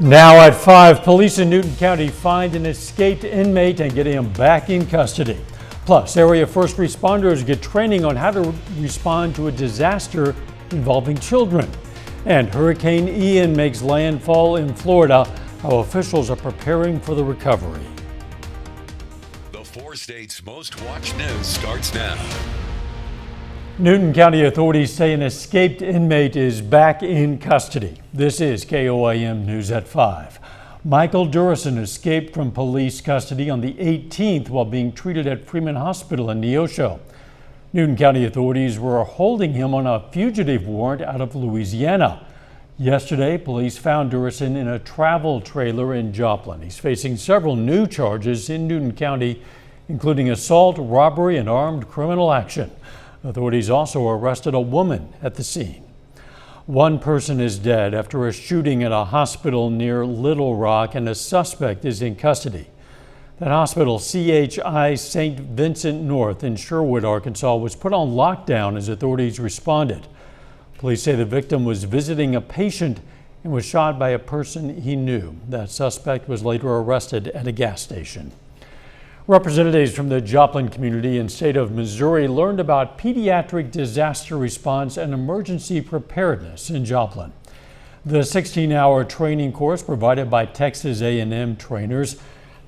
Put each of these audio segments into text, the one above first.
Now at 5, police in Newton County find an escaped inmate and getting him back in custody. Plus, area first responders get training on how to respond to a disaster involving children. And Hurricane Ian makes landfall in Florida, how officials are preparing for the recovery. The 4 states' most watched news starts now. Newton County authorities say an escaped inmate is back in custody. This is KOAM News at 5. Michael Durerson escaped from police custody on the 18th while being treated at Freeman Hospital in Neosho. Newton County authorities were holding him on a fugitive warrant out of Louisiana. Yesterday, police found Durerson in a travel trailer in Joplin. He's facing several new charges in Newton County, including assault, robbery, and armed criminal action. Authorities also arrested a woman at the scene. One person is dead after a shooting at a hospital near Little Rock, and a suspect is in custody. That hospital, CHI St. Vincent North in Sherwood, Arkansas, was put on lockdown as authorities responded. Police say the victim was visiting a patient and was shot by a person he knew. That suspect was later arrested at a gas station. Representatives from the Joplin community and state of Missouri learned about pediatric disaster response and emergency preparedness in Joplin. The 16-hour training course provided by Texas A&M trainers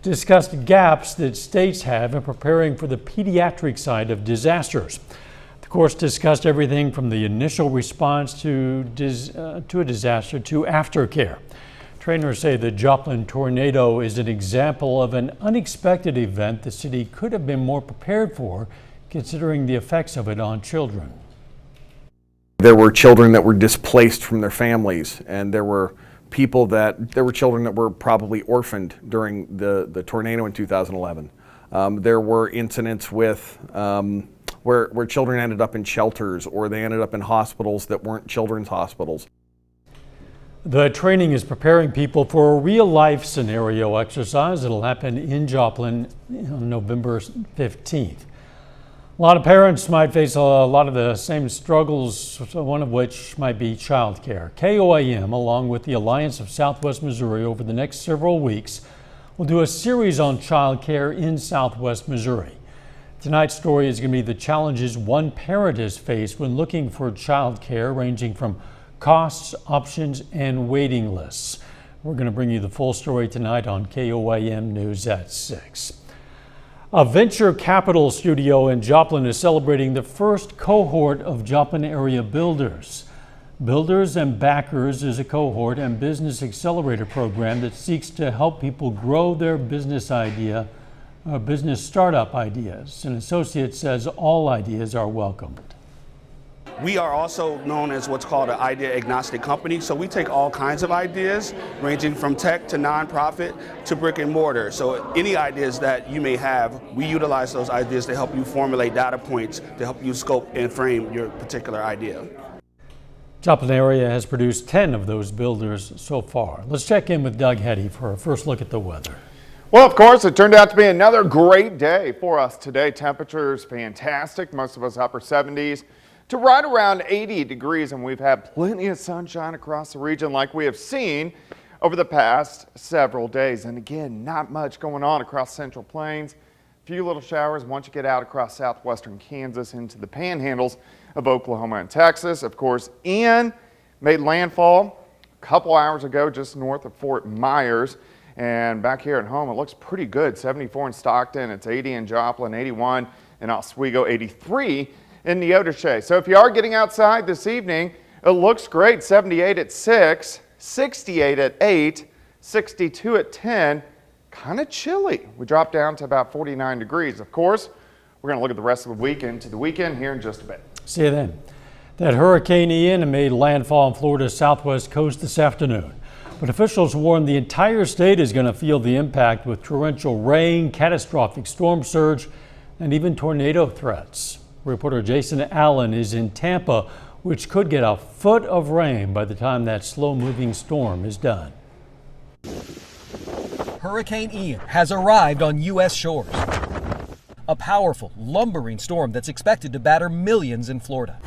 discussed gaps that states have in preparing for the pediatric side of disasters. The course discussed everything from the initial response to a disaster to aftercare. Trainers say the Joplin tornado is an example of an unexpected event the city could have been more prepared for, considering the effects of it on children. There were children that were displaced from their families, and there were children that were probably orphaned during the tornado in 2011. There were incidents with where children ended up in shelters, or they ended up in hospitals that weren't children's hospitals. The training is preparing people for a real-life scenario exercise that'll happen in Joplin on November 15th. A lot of parents might face a lot of the same struggles, one of which might be childcare. KOAM, along with the Alliance of Southwest Missouri, over the next several weeks, will do a series on childcare in Southwest Missouri. Tonight's story is going to be the challenges one parent has faced when looking for childcare, ranging from costs, options, and waiting lists. We're going to bring you the full story tonight on KOAM News at 6. A venture capital studio in Joplin is celebrating the first cohort of Joplin area builders. Builders and Backers is a cohort and business accelerator program that seeks to help people grow their business startup ideas. An associate says all ideas are welcomed. We are also known as what's called an idea agnostic company. So we take all kinds of ideas, ranging from tech to nonprofit to brick and mortar. So any ideas that you may have, we utilize those ideas to help you formulate data points to help you scope and frame your particular idea. Joplin area has produced 10 of those builders so far. Let's check in with Doug Hetty for a first look at the weather. Well, of course, it turned out to be another great day for us today. Temperatures fantastic, most of us upper 70s. To right around 80 degrees, and we've had plenty of sunshine across the region like we have seen over the past several days. And again, not much going on across Central Plains. A few little showers once you get out across southwestern Kansas into the panhandles of Oklahoma and Texas. Of course, Ian made landfall a couple hours ago just north of Fort Myers. And back here at home, it looks pretty good. 74 in Stockton, it's 80 in Joplin, 81 in Oswego, 83 in Neodesha. So if you are getting outside this evening, it looks great. 78 at 6, 68 at 8, 62 at 10. Kind of chilly. We drop down to about 49 degrees. Of course, we're going to look at the rest of the weekend to the weekend here in just a bit. See you then. That Hurricane Ian made landfall on Florida's southwest coast this afternoon. But officials warn the entire state is going to feel the impact with torrential rain, catastrophic storm surge, and even tornado threats. Reporter Jason Allen is in Tampa, which could get a foot of rain by the time that slow-moving storm is done. Hurricane Ian has arrived on U.S. shores. A powerful, lumbering storm that's expected to batter millions in Florida.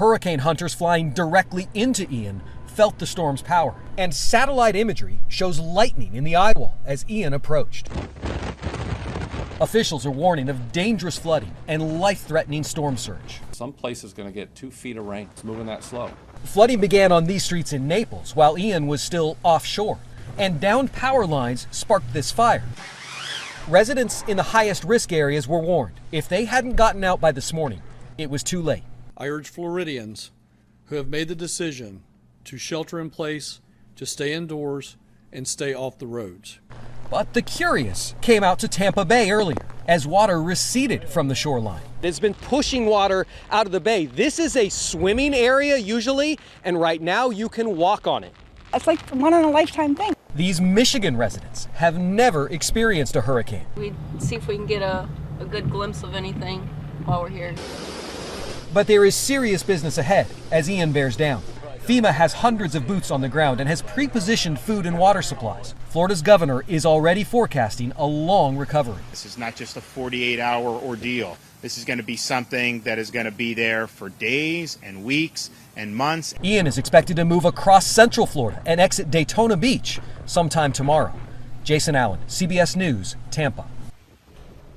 Hurricane hunters flying directly into Ian felt the storm's power, and satellite imagery shows lightning in the eye wall as Ian approached. Officials are warning of dangerous flooding and life-threatening storm surge. Some places going to get 2 feet of rain. It's moving that slow. Flooding began on these streets in Naples while Ian was still offshore, and downed power lines sparked this fire. Residents in the highest risk areas were warned. If they hadn't gotten out by this morning, it was too late. I urge Floridians who have made the decision to shelter in place, to stay indoors, and stay off the roads. But the curious came out to Tampa Bay earlier as water receded from the shoreline. It's been pushing water out of the bay. This is a swimming area usually, and right now you can walk on it. It's like a one-in-a-lifetime thing. These Michigan residents have never experienced a hurricane. We see if we can get a good glimpse of anything while we're here. But there is serious business ahead as Ian bears down. FEMA has hundreds of boots on the ground and has pre-positioned food and water supplies. Florida's governor is already forecasting a long recovery. This is not just a 48-hour ordeal. This is going to be something that is going to be there for days and weeks and months. Ian is expected to move across central Florida and exit Daytona Beach sometime tomorrow. Jason Allen, CBS News, Tampa.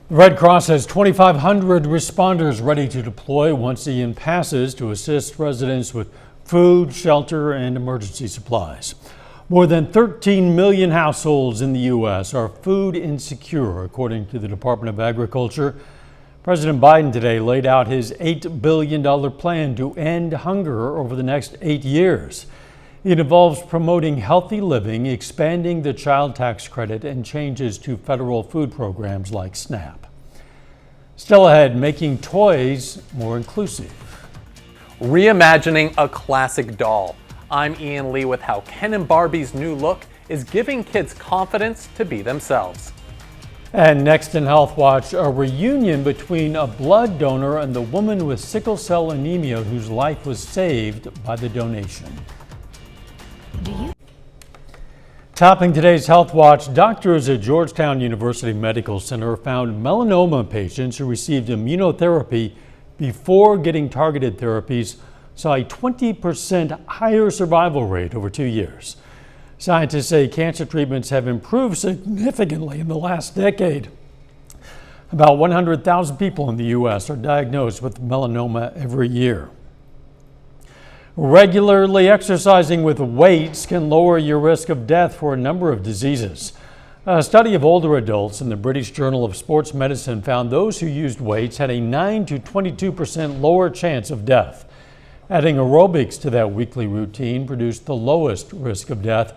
The Red Cross has 2,500 responders ready to deploy once Ian passes to assist residents with food, shelter, and emergency supplies. More than 13 million households in the U.S. are food insecure, according to the Department of Agriculture. President Biden today laid out his $8 billion plan to end hunger over the next 8 years. It involves promoting healthy living, expanding the child tax credit, and changes to federal food programs like SNAP. Still ahead, making toys more inclusive. Reimagining a classic doll. I'm Ian Lee with how Ken and Barbie's new look is giving kids confidence to be themselves. And next in Healthwatch, a reunion between a blood donor and the woman with sickle cell anemia whose life was saved by the donation. Topping today's Healthwatch, doctors at Georgetown University Medical Center found melanoma patients who received immunotherapy before getting targeted therapies saw a 20% higher survival rate over 2 years. Scientists say cancer treatments have improved significantly in the last decade. About 100,000 people in the U.S. are diagnosed with melanoma every year. Regularly exercising with weights can lower your risk of death for a number of diseases. A study of older adults in the British Journal of Sports Medicine found those who used weights had a 9 to 22% lower chance of death. Adding aerobics to that weekly routine produced the lowest risk of death.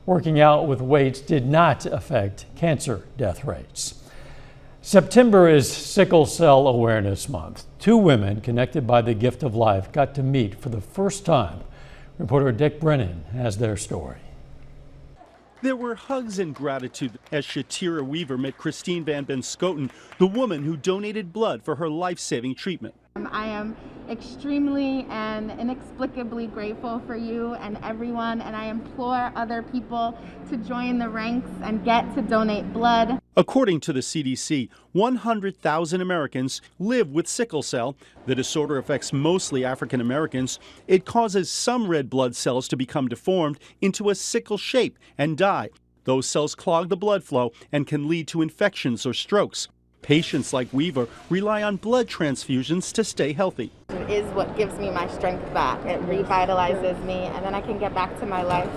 Working out with weights did not affect cancer death rates. September is Sickle Cell Awareness Month. 2 women connected by the gift of life got to meet for the first time. Reporter Dick Brennan has their story. There were hugs and gratitude as Shatira Weaver met Christine Van Benscoten, the woman who donated blood for her life-saving treatment. I am extremely and inexplicably grateful for you and everyone, and I implore other people to join the ranks and get to donate blood. According to the CDC, 100,000 Americans live with sickle cell. The disorder affects mostly African Americans. It causes some red blood cells to become deformed into a sickle shape and die. Those cells clog the blood flow and can lead to infections or strokes. Patients like Weaver rely on blood transfusions to stay healthy. It is what gives me my strength back. It revitalizes me, and then I can get back to my life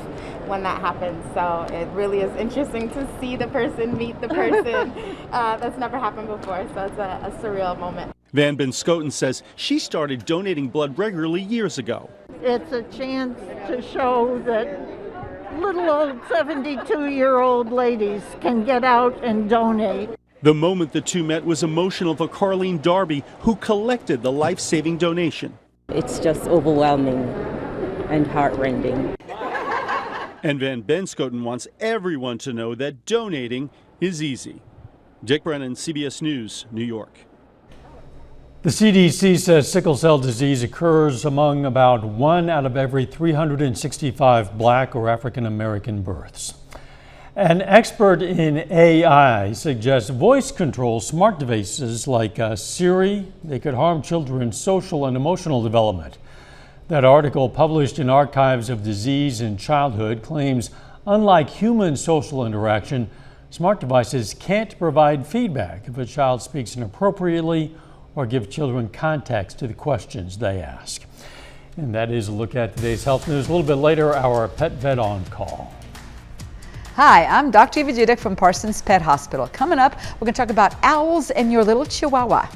when that happens. So it really is interesting to see the person meet the person. That's never happened before, so it's a surreal moment. Van Benscoten says she started donating blood regularly years ago. It's a chance to show that little old 72-year-old ladies can get out and donate. The moment the two met was emotional for Carlene Darby, who collected the life-saving donation. It's just overwhelming and heartrending. And Van Benscoten wants everyone to know that donating is easy. Dick Brennan, CBS News, New York. The CDC says sickle cell disease occurs among about 1 out of every 365 Black or African American births. An expert in AI suggests voice control smart devices like Siri. They could harm children's social and emotional development. That article, published in Archives of Disease in Childhood, claims unlike human social interaction, smart devices can't provide feedback if a child speaks inappropriately or give children context to the questions they ask. And that is a look at today's health news. A little bit later, our pet vet on call. Hi, I'm Dr. Eva Dudek from Parsons Pet Hospital. Coming up, we're going to talk about owls and your little chihuahua.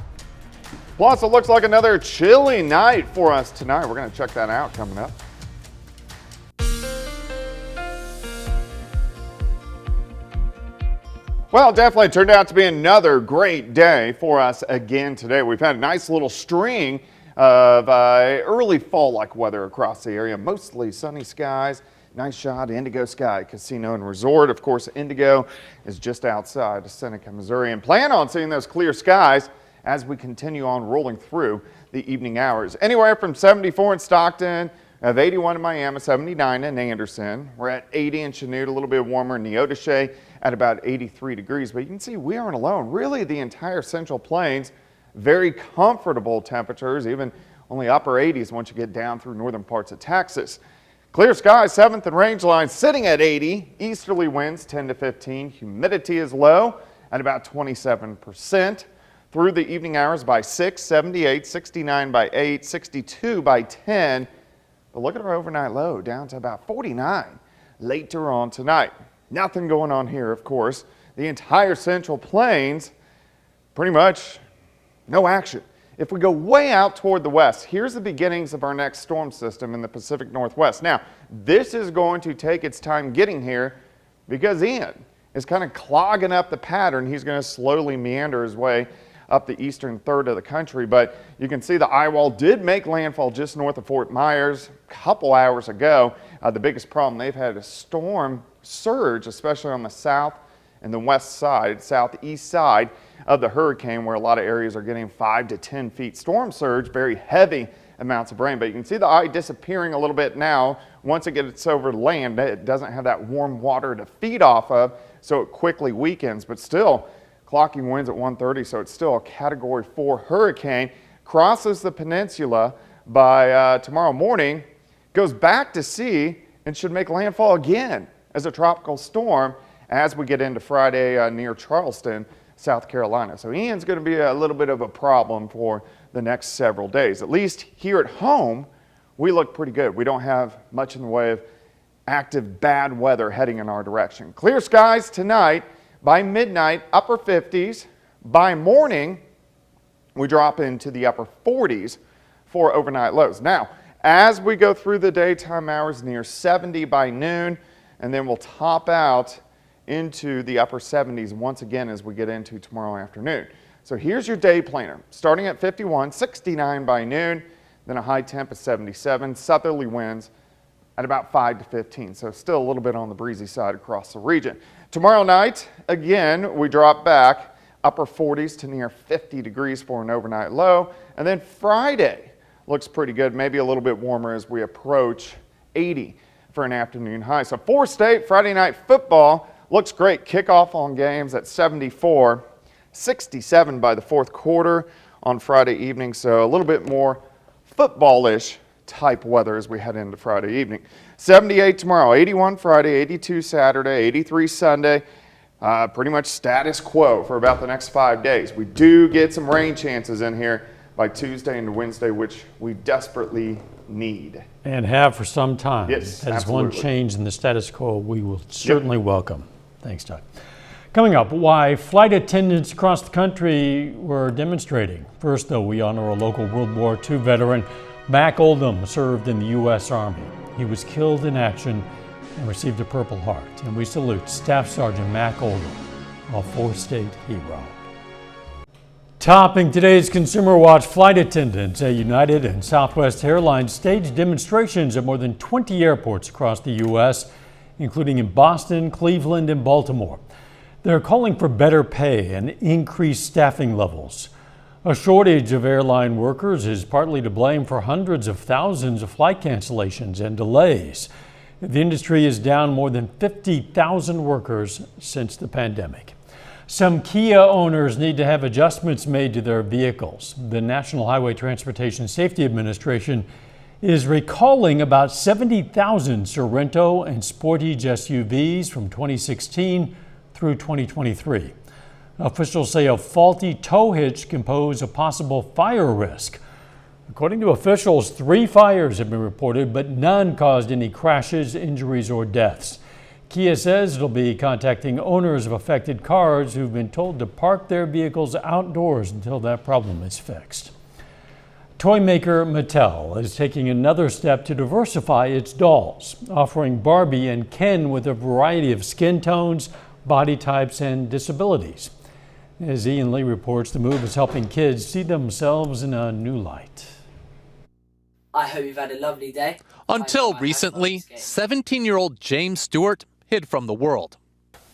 Plus, it looks like another chilly night for us tonight. We're going to check that out coming up. Well, it definitely turned out to be another great day for us again today. We've had a nice little string of early fall-like weather across the area, mostly sunny skies. Nice shot, Indigo Sky Casino and Resort. Of course, Indigo is just outside of Seneca, Missouri, and plan on seeing those clear skies as we continue on rolling through the evening hours. Anywhere from 74 in Stockton, of 81 in Miami, 79 in Anderson. We're at 80 in Chanute, a little bit warmer in Neodesha at about 83 degrees. But you can see we aren't alone. Really, the entire Central Plains, very comfortable temperatures, even only upper 80s once you get down through northern parts of Texas. Clear skies, 7th and Rangeline sitting at 80. Easterly winds 10 to 15. Humidity is low at about 27%. Through the evening hours by 6, 78, 69 by 8, 62 by 10. But look at our overnight low down to about 49 later on tonight. Nothing going on here, of course. The entire Central Plains, pretty much no action. If we go way out toward the west, here's the beginnings of our next storm system in the Pacific Northwest. Now, this is going to take its time getting here because Ian is kind of clogging up the pattern. He's going to slowly meander his way up the eastern third of the country, but you can see the eye wall did make landfall just north of Fort Myers a couple hours ago. The biggest problem they've had is storm surge, especially on the south and the west side, southeast side of the hurricane, where a lot of areas are getting 5 to 10 feet storm surge, very heavy amounts of rain. But you can see the eye disappearing a little bit now. Once it gets over land, it doesn't have that warm water to feed off of, so it quickly weakens, but still clocking winds at 130, so it's still a Category 4 hurricane. Crosses the peninsula by tomorrow morning, goes back to sea, and should make landfall again as a tropical storm as we get into Friday near Charleston, South Carolina. So Ian's going to be a little bit of a problem for the next several days. At least here at home, we look pretty good. We don't have much in the way of active bad weather heading in our direction. Clear skies tonight. By midnight, upper 50s. By morning, we drop into the upper 40s for overnight lows. Now, as we go through the daytime hours, near 70 by noon, and then we'll top out into the upper 70s once again as we get into tomorrow afternoon. So here's your day planner. Starting at 51, 69 by noon, then a high temp of 77, southerly winds at about 5 to 15. So still a little bit on the breezy side across the region. Tomorrow night, again, we drop back upper 40s to near 50 degrees for an overnight low. And then Friday looks pretty good, maybe a little bit warmer as we approach 80 for an afternoon high. So four-state Friday night football looks great. Kickoff on games at 74, 67 by the fourth quarter on Friday evening. So a little bit more football-ish type weather as we head into Friday evening. 78 tomorrow, 81 Friday, 82 Saturday, 83 Sunday. Pretty much status quo for about the next 5 days. We do get some rain chances in here by Tuesday and Wednesday, which we desperately need. And have for some time. Yes, that is absolutely. one change in the status quo we will certainly welcome. Thanks, Doug. Coming up, why flight attendants across the country were demonstrating. First, though, we honor a local World War II veteran. Mac Oldham served in the U.S. Army. He was killed in action and received a Purple Heart. And we salute Staff Sergeant Mac Oldham, a four-state hero. Topping today's Consumer Watch, flight attendants at United and Southwest Airlines staged demonstrations at more than 20 airports across the U.S., including in Boston, Cleveland, and Baltimore. They're calling for better pay and increased staffing levels. A shortage of airline workers is partly to blame for hundreds of thousands of flight cancellations and delays. The industry is down more than 50,000 workers since the pandemic. Some Kia owners need to have adjustments made to their vehicles. The National Highway Transportation Safety Administration is recalling about 70,000 Sorento and Sportage SUVs from 2016 through 2023. Officials say a faulty tow hitch can pose a possible fire risk. According to officials, 3 fires have been reported, but none caused any crashes, injuries, or deaths. Kia says it'll be contacting owners of affected cars who've been told to park their vehicles outdoors until that problem is fixed. Toy maker Mattel is taking another step to diversify its dolls, offering Barbie and Ken with a variety of skin tones, body types, and disabilities. As Ian Lee reports, the move is helping kids see themselves in a new light. I hope you've had a lovely day. Until recently, 17-year-old James Stewart hid from the world.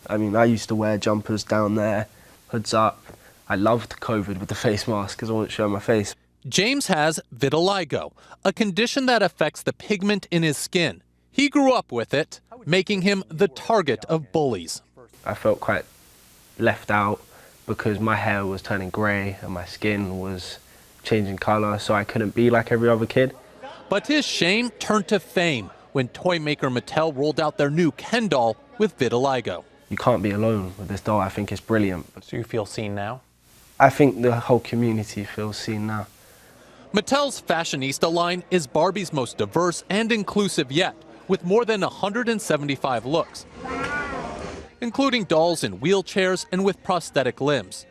I mean, I used to wear jumpers down there, hoods up. I loved COVID with the face mask because I wouldn't show my face. James has vitiligo, a condition that affects the pigment in his skin. He grew up with it, making him the target of bullies. I felt quite left out because my hair was turning grey and my skin was changing colour, so I couldn't be like every other kid. But his shame turned to fame when toy maker Mattel rolled out their new Ken doll with vitiligo. You can't be alone with this doll. I think it's brilliant. So you feel seen now? I think the whole community feels seen now. Mattel's fashionista line is Barbie's most diverse and inclusive yet, with more than 175 looks, including dolls in wheelchairs and with prosthetic limbs.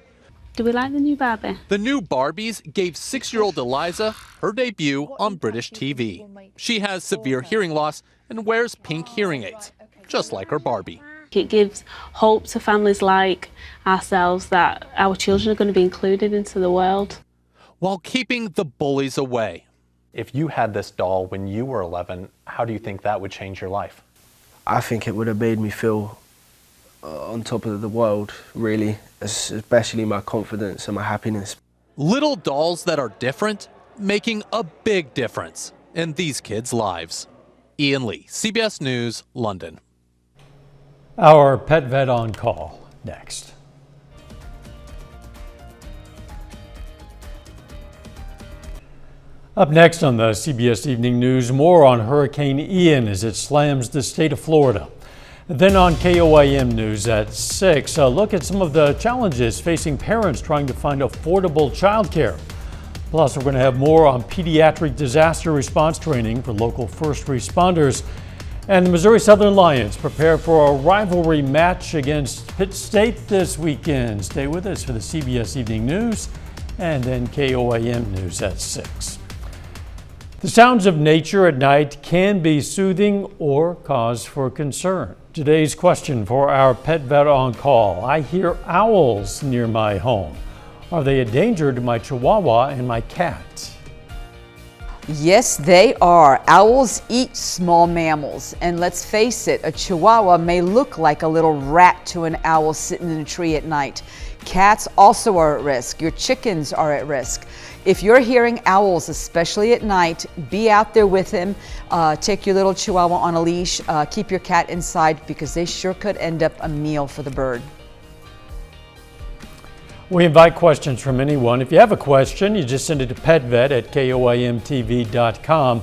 Do we like the new Barbie? The new Barbies gave 6-year-old Eliza her debut on British TV. She has severe hearing loss and wears pink hearing aids, just like her Barbie. It gives hope to families like ourselves that our children are going to be included into the world, while keeping the bullies away. If you had this doll when you were 11, how do you think that would change your life? I think it would have made me feel on top of the world, really, especially my confidence and my happiness. Little dolls that are different, making a big difference in these kids' lives. Ian Lee, CBS News, London. Our pet vet on call next. Up next on the CBS Evening News, more on Hurricane Ian as it slams the state of Florida. Then on KOAM News at 6, a look at some of the challenges facing parents trying to find affordable childcare. Plus, we're going to have more on pediatric disaster response training for local first responders. And the Missouri Southern Lions prepare for a rivalry match against Pitt State this weekend. Stay with us for the CBS Evening News and then KOAM News at 6. The sounds of nature at night can be soothing or cause for concern. Today's question for our pet vet on call: I hear owls near my home. Are they a danger to my Chihuahua and my cat? Yes, they are. Owls eat small mammals. And let's face it, a Chihuahua may look like a little rat to an owl sitting in a tree at night. Cats also are at risk. Your chickens are at risk. If you're hearing owls, especially at night, be out there with him. Take your little Chihuahua on a leash. Keep your cat inside because they sure could end up a meal for the bird. We invite questions from anyone. If you have a question, you just send it to petvet@koamtv.com.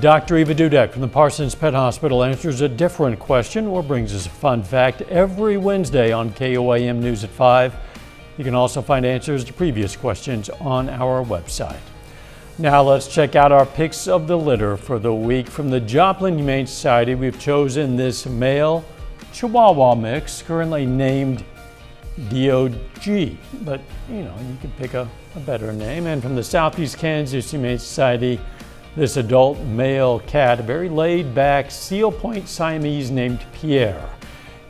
Dr. Eva Dudek from the Parsons Pet Hospital answers a different question or brings us a fun fact every Wednesday on KOAM News at 5. You can also find answers to previous questions on our website. Now let's check out our picks of the litter for the week. From the Joplin Humane Society, we've chosen this male Chihuahua mix, currently named DOG, but you could pick a better name. And from the Southeast Kansas Humane Society, this adult male cat, a very laid-back Seal Point Siamese named Pierre.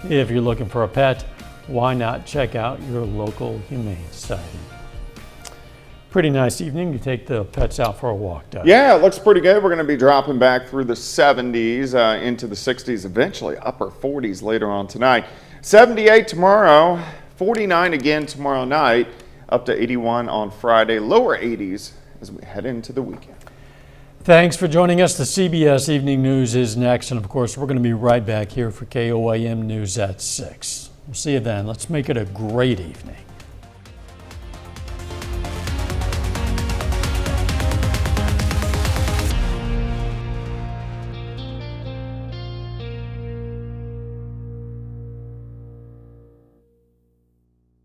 If you're looking for a pet, why not check out your local Humane Society? Pretty nice evening. You take the pets out for a walk, Doug. Yeah, it looks pretty good. We're going to be dropping back through the 70s into the 60s, eventually upper 40s later on tonight. 78 tomorrow, 49 again tomorrow night, up to 81 on Friday, lower 80s as we head into the weekend. Thanks for joining us. The CBS Evening News is next, and of course, we're going to be right back here for KOAM News at 6. We'll see you then. Let's make it a great evening.